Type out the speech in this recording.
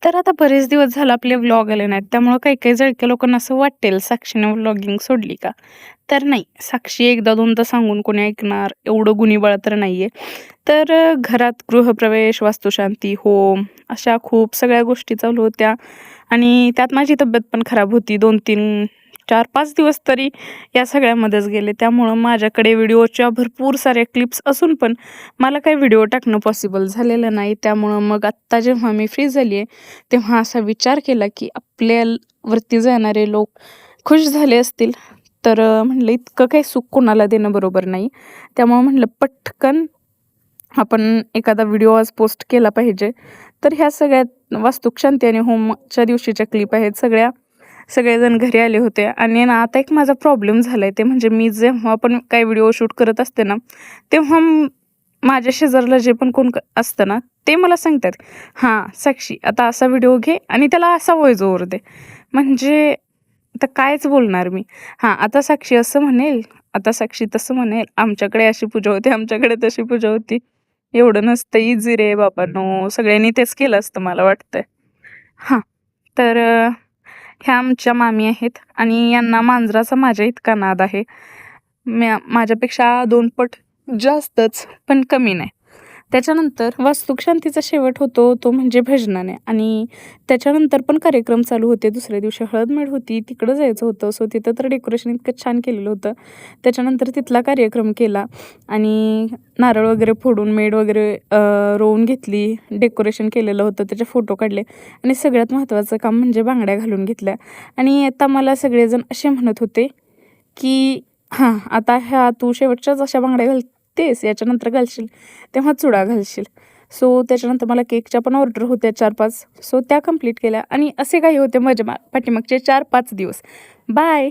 तर आता बरेच दिवस झाले आपले व्लॉग आले नाहीत. त्यामुळं काही-काही जळक्या लोकांना असं वाटेल, साक्षीने व्लॉगिंग सोडली का? तर नाही, साक्षी एकदा दोनदा सांगून कोणी ऐकणार एवढं गुणीबळ तर नाहीये. तर घरात गृहप्रवेश, वास्तुशांती, होम अशा खूप सगळ्या गोष्टी चालू होत्या आणि त्यात माझी तब्येत पण खराब होती. 2-3, 4-5 दिवस तरी या सगळ्यामध्येच गेले. त्यामुळं माझ्याकडे व्हिडिओच्या भरपूर साऱ्या क्लिप्स असून पण मला काही व्हिडिओ टाकणं पॉसिबल झालेलं नाही. त्यामुळं मग आत्ता जेव्हा मी फ्री झाली आहे, तेव्हा असा विचार केला की आपल्यावरती जाणारे लोक खुश झाले असतील, तर म्हणलं इतकं काही सुख कोणाला देणं बरोबर नाही. त्यामुळं म्हणलं पटकन आपण एखादा व्हिडिओ आज पोस्ट केला पाहिजे. तर ह्या सगळ्यात वास्तुशांती आणि होमच्या दिवशीच्या क्लिप आहेत सगळ्या. सगळेजण घरी आले होते आणि ना आता एक माझा प्रॉब्लेम झालाय ते म्हणजे मी जेव्हा पण काही व्हिडिओ शूट करत असते ना, तेव्हा माझ्या शेजारला जे पण कोण असतं ना, ते मला सांगतात, "हां, साक्षी आता असा व्हिडिओ घे आणि त्याला असा व्हॉईस ओव्हर दे." म्हणजे आता कायच बोलणार मी. हां, आता साक्षी असं म्हणेल, आता साक्षी तसं म्हणेल, "आमच्याकडे अशी पूजा होती, आमच्याकडे तशी पूजा होती." एवढं नसतं इझी रे बाबांनो. सगळ्यांनी तेच केलं असतं मला वाटतंय. हां, तर ह्या आमच्या मामी आहेत आणि यांना मांजराचा माझ्या इतका नाद आहे. माझ्यापेक्षा 2 पट जास्तच, पण कमी नाही. त्याच्यानंतर वास्तुशांतीचा शेवट होतो तो म्हणजे भजनाने आणि त्याच्यानंतर पण कार्यक्रम चालू होते. दुसऱ्या दिवशी हळद-मेळ होती. तिकडं जायचं होतं. सो तिथं तर डेकोरेशन इतकं छान केलेलं होतं. त्याच्यानंतर तिथला कार्यक्रम केला आणि नारळ वगैरे फोडून मेड वगैरे रोवून घेतली. डेकोरेशन केलेलं होतं. त्याचे फोटो काढले आणि सगळ्यात महत्त्वाचं काम म्हणजे बांगड्या घालून घेतल्या आणि आता मला सगळेजण असे म्हणत होते, की "हां, आता ह्या तू शेवटच्याच अशा बांगड्या घालतेस, याच्यानंतर घालशील तेव्हा चुडा घालशील." सो त्याच्यानंतर मला केकच्या पण ऑर्डर होत्या 4-5. सो त्या कंप्लीट केल्या आणि असे काही होते माझ्या पाठीमागचे 4-5 दिवस. बाय.